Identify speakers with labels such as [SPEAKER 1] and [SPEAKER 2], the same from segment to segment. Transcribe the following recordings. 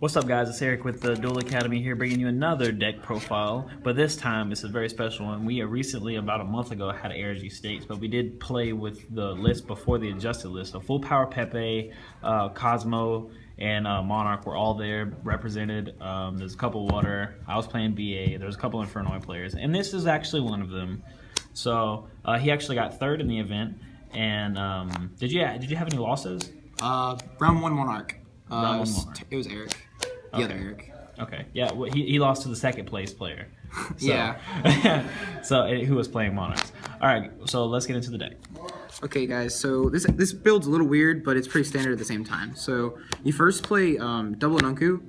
[SPEAKER 1] What's up, guys? It's Eric with the Duel Academy here, bringing you another deck profile, but this time it's a very special one. We recently, about a month ago, had ARG States, but we did play with the list before the adjusted list. So Full Power Pepe, Cosmo, and Monarch were all there, represented. There's a couple Water. I was playing BA. There's a couple Infernoid players, and this is actually one of them. So he actually got third in the event. And did you have any losses?
[SPEAKER 2] Round one Monarch.
[SPEAKER 1] Round one Monarch.
[SPEAKER 2] It was Eric. The other Eric.
[SPEAKER 1] Okay. Yeah. Well, he lost to the second place player. So,
[SPEAKER 2] yeah.
[SPEAKER 1] So who was playing Monarchs? All right. So let's get into the deck.
[SPEAKER 2] Okay, guys. So this build's a little weird, but it's pretty standard at the same time. So you first play double Nunku.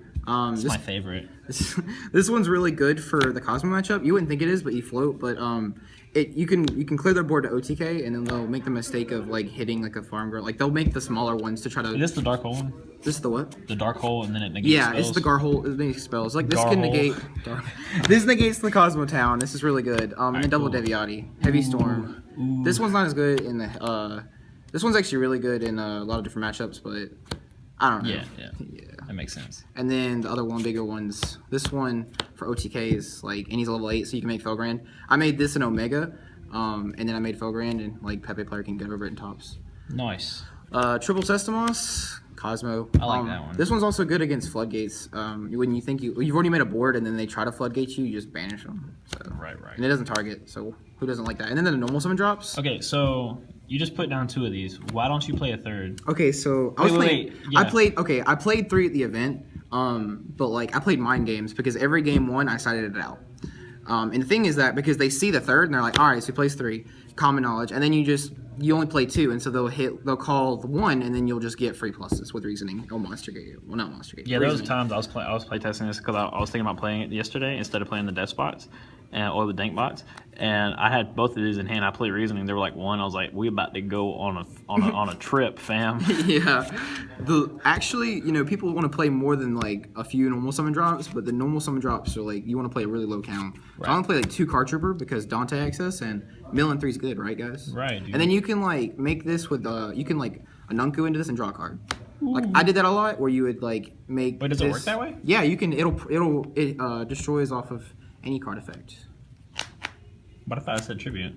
[SPEAKER 1] It's my favorite.
[SPEAKER 2] This one's really good for the Cosmo matchup. You wouldn't think it is, but you float. But you can clear their board to OTK, and then they'll make the mistake of like hitting like a farm girl. Like they'll make the smaller ones to try to.
[SPEAKER 1] Is this the dark hole one?
[SPEAKER 2] This is the what?
[SPEAKER 1] The dark hole, and then it negates
[SPEAKER 2] yeah,
[SPEAKER 1] spells?
[SPEAKER 2] It's the gar hole. It negates spells. Like this
[SPEAKER 1] Gar
[SPEAKER 2] can
[SPEAKER 1] hole.
[SPEAKER 2] negate. This negates the Cosmo Town. This is really good. And then double
[SPEAKER 1] cool.
[SPEAKER 2] Deviati, Heavy Storm.
[SPEAKER 1] Ooh.
[SPEAKER 2] This one's not as good in the. This one's actually really good in a lot of different matchups, but I don't know.
[SPEAKER 1] Yeah. That makes sense.
[SPEAKER 2] And then the other one, bigger ones. This one for OTK is like, and he's level 8, so you can make Felgrand. I made this in Omega, and then I made Felgrand, and like Pepe player can get over it in tops.
[SPEAKER 1] Nice.
[SPEAKER 2] Triple Sestamos, Cosmo.
[SPEAKER 1] I like that one.
[SPEAKER 2] This one's also good against floodgates. When you think you've already made a board, and then they try to floodgate you, you just banish them. So.
[SPEAKER 1] Right.
[SPEAKER 2] And it doesn't target, so who doesn't like that? And then the normal summon drops.
[SPEAKER 1] Okay, so you just put down 2 of these. Why don't you play a third?
[SPEAKER 2] Okay, so
[SPEAKER 1] Wait. Yeah.
[SPEAKER 2] I played 3 at the event, but like I played mind games because every game 1 I sided it out. And the thing is that because they see the third and they're like, all right, so he plays 3, common knowledge, and then you only play 2, and so they'll call the 1, and then you'll just get free pluses with reasoning. Oh, monster gate. Well, not monster gate.
[SPEAKER 1] Yeah, there was
[SPEAKER 2] reasoning.
[SPEAKER 1] times I was playtesting this because I was thinking about playing it yesterday instead of playing the death spots or the dank bots, and I had both of these in hand. I played reasoning. They were like 1. I was like, we about to go on a trip, fam.
[SPEAKER 2] Yeah. Actually, people want to play more than like a few normal summon drops, but the normal summon drops are like you want to play a really low count.
[SPEAKER 1] Right.
[SPEAKER 2] So I want to play like 2 card trooper because Dante access and mill and 3 is good, right, guys?
[SPEAKER 1] Right. Dude.
[SPEAKER 2] And then you can like make this with you can like a Nunku into this and draw a card. Like I did that a lot, where you would like make.
[SPEAKER 1] Wait, does it work that way?
[SPEAKER 2] Yeah, you can. It destroys off of any card effect.
[SPEAKER 1] But I thought I said tribute.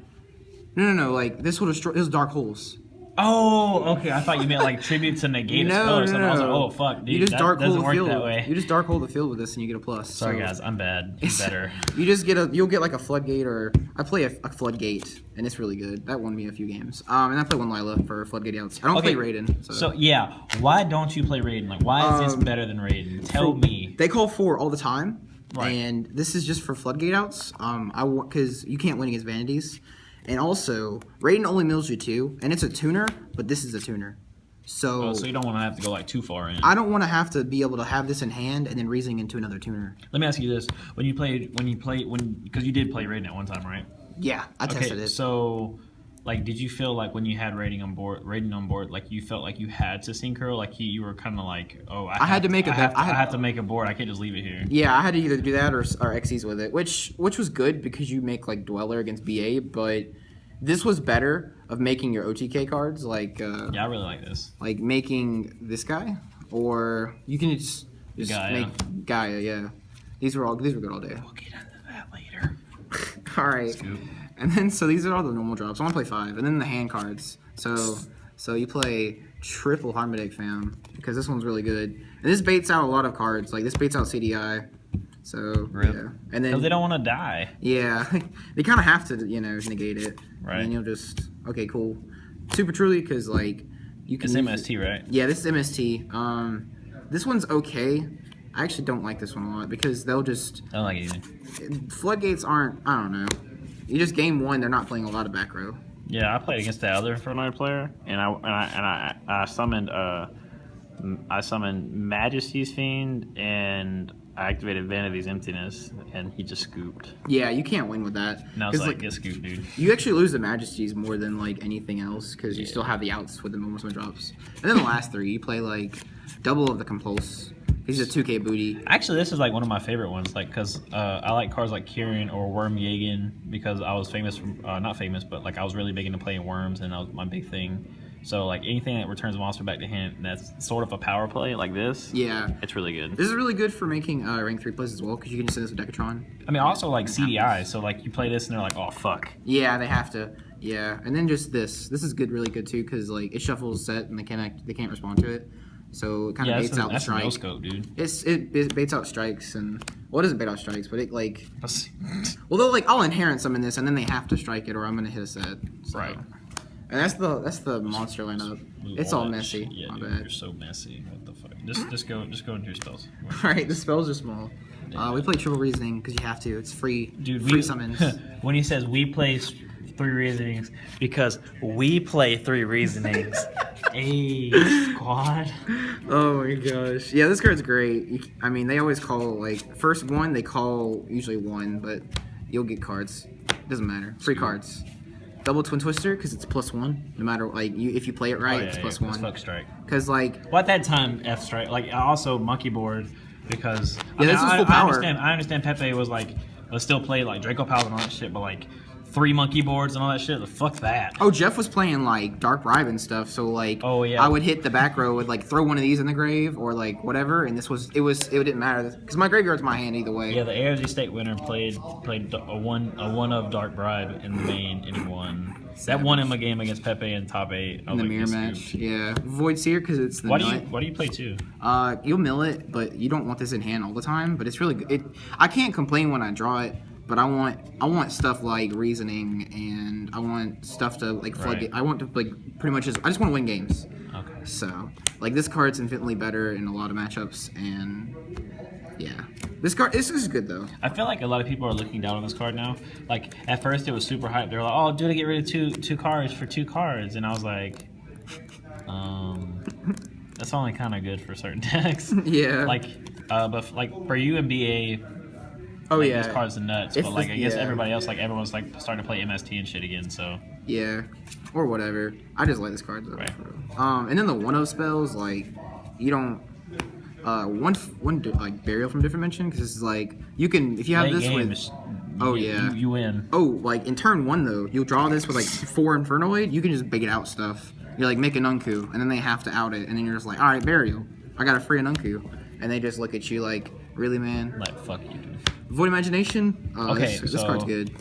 [SPEAKER 2] No. Like this will destroy. This is dark holes.
[SPEAKER 1] Oh, okay. I thought you meant like tribute to negate a spell or something. I was like, oh fuck, dude,
[SPEAKER 2] you just
[SPEAKER 1] that
[SPEAKER 2] dark hole
[SPEAKER 1] doesn't
[SPEAKER 2] the
[SPEAKER 1] work
[SPEAKER 2] field.
[SPEAKER 1] that way.
[SPEAKER 2] You just dark hole the field with this, and you get a plus.
[SPEAKER 1] Sorry,
[SPEAKER 2] so.
[SPEAKER 1] guys, I'm bad. Be better.
[SPEAKER 2] You just you'll get like a floodgate, or I play a floodgate, and it's really good. That won me a few games. And I play one Lila for floodgate outs. I don't play Raiden. So
[SPEAKER 1] yeah, why don't you play Raiden? Like, why is this better than Raiden? Tell me.
[SPEAKER 2] They call 4 all the time,
[SPEAKER 1] Right.
[SPEAKER 2] and this is just for floodgate outs. Because you can't win against vanities, and also Raiden only mills you 2, and it's a tuner, but this is a tuner. So
[SPEAKER 1] So you don't want to have to go like too far in.
[SPEAKER 2] I don't want to have to be able to have this in hand and then reasoning into another tuner.
[SPEAKER 1] Let me ask you this: because you did play Raiden at one time, right?
[SPEAKER 2] Yeah, I tested it.
[SPEAKER 1] So, like, did you feel like when you had Raiden on board, like you felt like you had to synchro, like you were kind of like, oh, I have to make a board. I can't just leave it here.
[SPEAKER 2] Yeah, I had to either do that or Xyz with it, which was good because you make like Dweller against BA, but this was better of making your OTK cards like.
[SPEAKER 1] Yeah, I really like this.
[SPEAKER 2] Like making this guy, or you can just make Gaia. Yeah, these were good all day.
[SPEAKER 1] We'll get into that later.
[SPEAKER 2] All right.
[SPEAKER 1] Scoop.
[SPEAKER 2] And then so these are all the normal drops. I want to play 5, and then the hand cards. So you play triple Harmonic fam because this one's really good, and this baits out a lot of cards. Like this baits out CDI. So
[SPEAKER 1] Rip.
[SPEAKER 2] yeah, and then
[SPEAKER 1] Because they don't want to die.
[SPEAKER 2] yeah, they kind of have to negate it.
[SPEAKER 1] Right.
[SPEAKER 2] And you'll just cool. Super truly because like you can.
[SPEAKER 1] It's
[SPEAKER 2] use
[SPEAKER 1] MST, right?
[SPEAKER 2] Yeah, this is MST. This one's okay. I actually don't like this one a lot because they'll just.
[SPEAKER 1] I don't like it either.
[SPEAKER 2] Floodgates aren't. I don't know. You just game 1. They're not playing a lot of back row.
[SPEAKER 1] Yeah, I played against the other Infernoid player, and I summoned Majesty's Fiend, and I activated Vanity's Emptiness, and he just scooped.
[SPEAKER 2] Yeah, you can't win with that.
[SPEAKER 1] And I was like, get scooped, dude.
[SPEAKER 2] You actually lose the Majesties more than like anything else because you still have the outs with the normal summon drops. And then the last 3, you play like double of the Compulse. He's a 2K booty.
[SPEAKER 1] Actually, this is like one of my favorite ones, like because I like cards like Kyrian or Worm Jagan because I was famous from not famous, but like I was really big into playing worms, and that was my big thing. So like anything that returns a monster back to hand, that's sort of a power play like this.
[SPEAKER 2] Yeah.
[SPEAKER 1] It's really good.
[SPEAKER 2] This is really good for making rank 3 plays as well, because you can just send this with Decatron.
[SPEAKER 1] I mean, also like CDI. So like you play this and they're like, oh fuck.
[SPEAKER 2] Yeah, they have to. Yeah, and then just this. This is good, really good too, because like it shuffles set and they can't respond to it. So it kind of baits out the
[SPEAKER 1] that's
[SPEAKER 2] strike.
[SPEAKER 1] no scope, dude.
[SPEAKER 2] It baits out strikes, and well, it doesn't bait out strikes, but it like well, they'll like I'll inherent some in this, and then they have to strike it, or I'm gonna hit a set. So.
[SPEAKER 1] Right.
[SPEAKER 2] And that's the monster lineup. It's all messy.
[SPEAKER 1] Shit. Yeah,
[SPEAKER 2] My
[SPEAKER 1] dude,
[SPEAKER 2] bad.
[SPEAKER 1] you're so messy. What the fuck? Just go into your spells.
[SPEAKER 2] All right, the spells are small. We play triple reasoning because you have to. It's free.
[SPEAKER 1] Dude,
[SPEAKER 2] free summons.
[SPEAKER 1] When he says we play 3 reasonings, because we play 3 reasonings. Hey, squad.
[SPEAKER 2] Oh my gosh. Yeah, this card's great. I mean, they always call like first one. They call usually 1, but you'll get cards. Doesn't matter. Free cards. Double Twin Twister because it's +1. No matter like if you play it right, it's +1.
[SPEAKER 1] It's fuck strike.
[SPEAKER 2] Because like
[SPEAKER 1] well, at that time F strike. Like also monkey board because
[SPEAKER 2] this was full power.
[SPEAKER 1] I understand Pepe was still played like Draco Pals and all that shit, but like 3 monkey boards and all that shit. Fuck that.
[SPEAKER 2] Oh, Jeff was playing like Dark Bribe and stuff, so like I would hit the back row with like throw one of these in the grave or like whatever, and it didn't matter because my graveyard's my hand either way.
[SPEAKER 1] Yeah, the ARG State winner played a one of Dark Bribe in the main and he won. That won him a game against Pepe in top 8.
[SPEAKER 2] In the mirror match, yeah. Void Seer because it's the
[SPEAKER 1] why do you play 2?
[SPEAKER 2] You'll mill it, but you don't want this in hand all the time. But it's really good. I can't complain when I draw it. But I want stuff like reasoning, and I want stuff to like flood.
[SPEAKER 1] Right.
[SPEAKER 2] I want to like pretty much I just want to win games.
[SPEAKER 1] Okay.
[SPEAKER 2] So like this card's infinitely better in a lot of matchups, and yeah, this is good though.
[SPEAKER 1] I feel like a lot of people are looking down on this card now. Like at first it was super hype. They were like, "Oh, dude, I get rid of two cards for 2 cards," and I was like, that's only kind of good for certain decks.
[SPEAKER 2] Yeah.
[SPEAKER 1] But like for you and BA.
[SPEAKER 2] Oh
[SPEAKER 1] like,
[SPEAKER 2] yeah,
[SPEAKER 1] this card's the nuts, but like I guess everybody else, like everyone's like starting to play MST and shit again. So
[SPEAKER 2] yeah, or whatever. I just like this card though.
[SPEAKER 1] Right.
[SPEAKER 2] And then the 1/0 spells like you don't like burial from different dimension because it's like you can if you have
[SPEAKER 1] late
[SPEAKER 2] this
[SPEAKER 1] game,
[SPEAKER 2] with
[SPEAKER 1] you win.
[SPEAKER 2] Oh, like in turn 1 though, you'll draw this with like 4 Infernoid. You can just bait out stuff. You like make an Unku, and then they have to out it, and then you're just like, all right, burial. I got a free Unku, and they just look at you like, really, man?
[SPEAKER 1] Like fuck you, dude.
[SPEAKER 2] Void Imagination.
[SPEAKER 1] Okay,
[SPEAKER 2] this
[SPEAKER 1] so
[SPEAKER 2] card's good.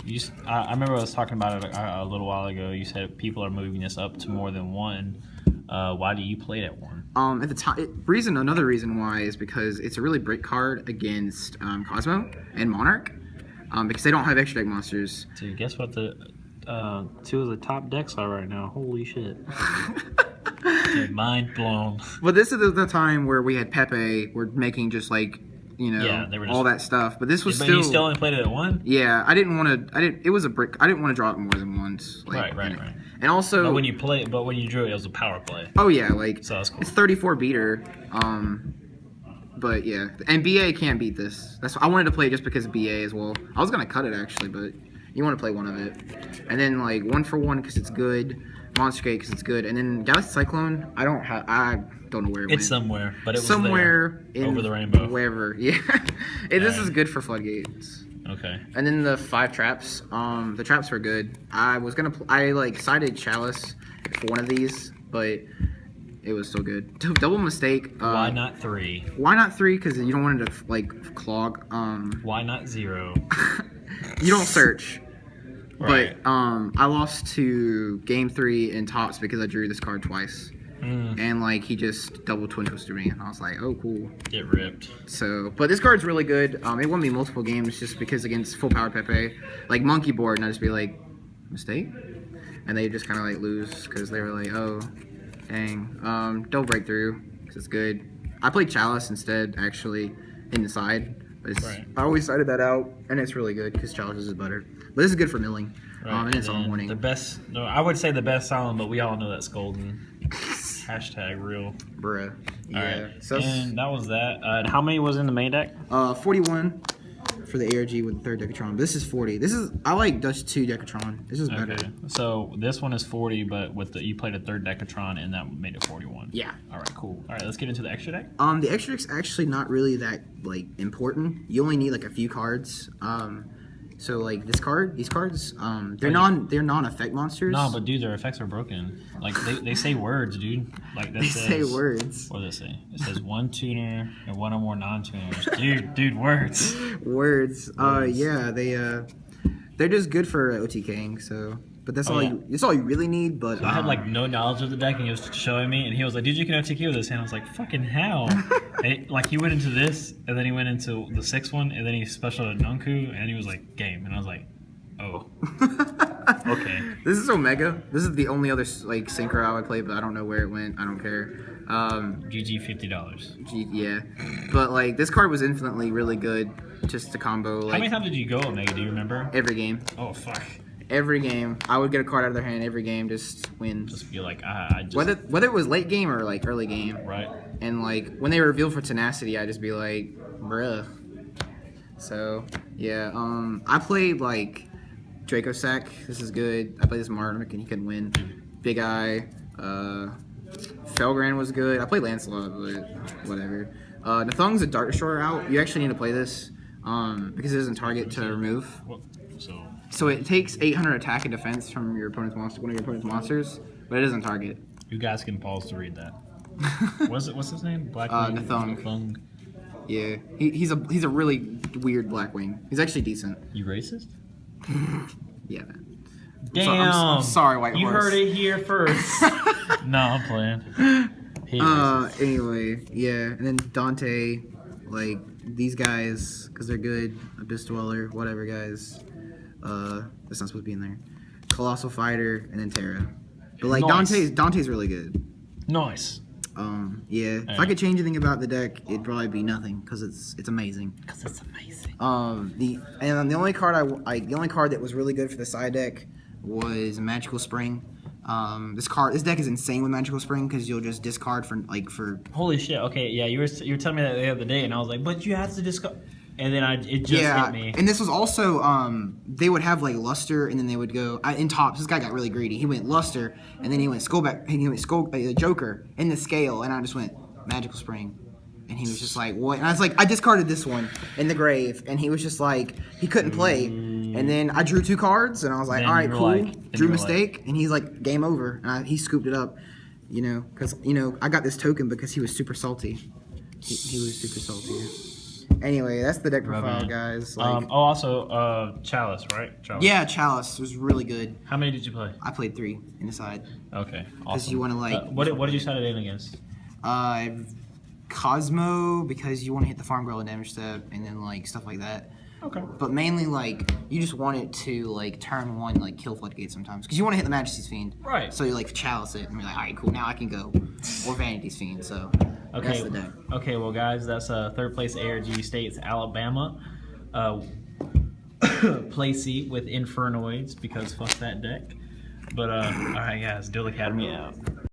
[SPEAKER 1] I remember I was talking about it a little while ago. You said people are moving this up to more than 1. Why do you play that 1?
[SPEAKER 2] At the time, another reason why is because it's a really great card against Cosmo and Monarch, because they don't have extra deck monsters.
[SPEAKER 1] Dude, guess what the 2 of the top decks are right now? Holy shit! Dude, mind blown.
[SPEAKER 2] But this is the time where we had Pepe. We're making just like
[SPEAKER 1] they were just,
[SPEAKER 2] all that stuff. But this was
[SPEAKER 1] But you still only played it at 1.
[SPEAKER 2] Yeah, I didn't want to. It was a brick. I didn't want to draw it more than once. Like,
[SPEAKER 1] Right.
[SPEAKER 2] And also,
[SPEAKER 1] but when you drew it, it was a power play.
[SPEAKER 2] Oh yeah, like
[SPEAKER 1] so that's cool.
[SPEAKER 2] It's 34 beater. But yeah, and BA can't beat this. That's I wanted to play it just because of BA as well. I was gonna cut it actually, but you want to play one of it. And then like 1-for-1 because it's good. Monster Gate because it's good, and then Galaxy Cyclone. I don't know where it went.
[SPEAKER 1] It's somewhere, but it was
[SPEAKER 2] somewhere
[SPEAKER 1] there, over the rainbow.
[SPEAKER 2] Wherever, yeah. This is good for floodgates.
[SPEAKER 1] Okay.
[SPEAKER 2] And then the 5 traps. The traps were good. I was gonna. I like sided Chalice for one of these, but it was still good. Double mistake.
[SPEAKER 1] Why not 3?
[SPEAKER 2] Why not 3? Because you don't want it to like clog.
[SPEAKER 1] Why not 0?
[SPEAKER 2] You don't search.
[SPEAKER 1] Right.
[SPEAKER 2] But I lost to game 3 in tops because I drew this card twice. And like he just double twin twisted me, and I was like, oh cool.
[SPEAKER 1] Get ripped.
[SPEAKER 2] So, but this card's really good. It won me multiple games just because against full power Pepe, like monkey board, and I just be like, mistake, and they just kind of like lose because they were like, oh, dang. Double breakthrough because it's good. I played Chalice instead actually in the side. But I always sided that out, and it's really good because Chalice is better. But this is good for milling.
[SPEAKER 1] Right.
[SPEAKER 2] And it's all morning.
[SPEAKER 1] I would say the best silent, but we all know that's golden. Hashtag real.
[SPEAKER 2] Bruh. Yeah.
[SPEAKER 1] All right.
[SPEAKER 2] So
[SPEAKER 1] And that was that. And how many was in the main deck?
[SPEAKER 2] 41 for the ARG with the 3rd Decatron. This is 40. I like Dutch 2 Decatron. This is better.
[SPEAKER 1] Okay. So this one is 40, but you played a 3rd Decatron, and that made it 41.
[SPEAKER 2] Yeah.
[SPEAKER 1] All right, cool. All right, let's get into the extra deck.
[SPEAKER 2] The extra deck's actually not really that like important. You only need like a few cards. So like these cards, they're
[SPEAKER 1] Like-
[SPEAKER 2] non-effect monsters.
[SPEAKER 1] No, but dude, their effects are broken. Like they say words, dude. Like that
[SPEAKER 2] they
[SPEAKER 1] says,
[SPEAKER 2] say words.
[SPEAKER 1] What does it say? It says one tuner and one or more non-tuners. Dude, words.
[SPEAKER 2] Words.
[SPEAKER 1] Words.
[SPEAKER 2] Yeah, they're just good for OTKing. So, but that's
[SPEAKER 1] Oh,
[SPEAKER 2] all
[SPEAKER 1] yeah.
[SPEAKER 2] that's all you really need. But
[SPEAKER 1] I had like no knowledge of the deck, and he was showing me, and he was like, "Dude, you can OTK with this." And I was like, "Fucking how?" Like he went into this, and then he went into the sixth one, and then he specialed Nunku, and he was like, "Game," and I was like, "Oh, okay."
[SPEAKER 2] This is Omega. This is the only other like synchro I would play, but I don't know where it went. I don't care.
[SPEAKER 1] GG $50.
[SPEAKER 2] Yeah, but like this card was infinitely really good just to combo
[SPEAKER 1] How
[SPEAKER 2] like
[SPEAKER 1] many times did you go Omega? Do you remember?
[SPEAKER 2] every game.
[SPEAKER 1] Oh fuck!
[SPEAKER 2] Every game, I would get a card out of their hand. Every game, just win.
[SPEAKER 1] Just be like, I just
[SPEAKER 2] Whether it was late game or like early game,
[SPEAKER 1] right.
[SPEAKER 2] and like when they revealed for tenacity, I'd just be like, bruh. So yeah, I played like Draco Sack. This is good. I played this Marnik and he couldn't win. Big Eye. Felgran was good. I played Lancelot, but whatever. Nathung's a Dark Destroyer out. You actually need to play this because it doesn't target to remove.
[SPEAKER 1] Well,
[SPEAKER 2] So it takes 800 attack and defense from your opponent's monster, one of your opponent's monsters, but it doesn't target.
[SPEAKER 1] you guys can pause to read that. What's his name? Black
[SPEAKER 2] Nathung. Yeah, he's a really weird Blackwing. He's actually decent.
[SPEAKER 1] You racist?
[SPEAKER 2] Yeah, man.
[SPEAKER 1] Damn.
[SPEAKER 2] I'm sorry, White
[SPEAKER 1] You
[SPEAKER 2] Horse.
[SPEAKER 1] heard it here first. No, I'm playing. He racist.
[SPEAKER 2] Anyway, yeah, and then Dante, like these guys, because they're good. Abyss Dweller, whatever, guys. That's not supposed to be in there. Colossal Fighter, and then Terra. But like
[SPEAKER 1] Nice.
[SPEAKER 2] Dante's really good.
[SPEAKER 1] Nice.
[SPEAKER 2] Yeah. If I could change anything about the deck, it'd probably be nothing because it's amazing.
[SPEAKER 1] Because it's amazing.
[SPEAKER 2] The only card that was really good for the side deck was Magical Spring. This deck is insane with Magical Spring because you'll just discard for
[SPEAKER 1] Holy shit. Okay, yeah, you were telling me that the other day, and I was like, but you have to discard. And then it just hit me.
[SPEAKER 2] And this was also they would have like Luster, and then they would go in tops. This guy got really greedy. He went Luster, and then he went Joker in the scale, and I just went Magical Spring, and he was just like, what? And I was like, I discarded this one in the grave, and he was just like, he couldn't play. And then I drew 2 cards, and I was like,
[SPEAKER 1] Then
[SPEAKER 2] all right,
[SPEAKER 1] you were
[SPEAKER 2] cool.
[SPEAKER 1] like-
[SPEAKER 2] Drew mistake, and he's like, game over. And he scooped it up, because I got this token because he was super salty. He was super salty. Anyway, that's the deck profile,
[SPEAKER 1] Right.
[SPEAKER 2] guys. Like,
[SPEAKER 1] also, Chalice, right? Chalice.
[SPEAKER 2] yeah, Chalice was really good.
[SPEAKER 1] How many did you play?
[SPEAKER 2] I played 3 in the side.
[SPEAKER 1] Okay, awesome.
[SPEAKER 2] you wanna, like-
[SPEAKER 1] what did you set it in against?
[SPEAKER 2] Cosmo, because you want to hit the farm girl and damage step, and then like stuff like that.
[SPEAKER 1] Okay.
[SPEAKER 2] But mainly like you just want it to like turn 1 like kill floodgate sometimes because you want to hit the Majesty's Fiend.
[SPEAKER 1] Right.
[SPEAKER 2] So you like chalice it and be like, all right, cool, now I can go, or Vanity's Fiend. So
[SPEAKER 1] Okay.
[SPEAKER 2] that's the deck.
[SPEAKER 1] Okay, well, guys, that's third place ARG States, Alabama. Play seat with Infernoids because fuck that deck. But all right, guys, Duel Academy out.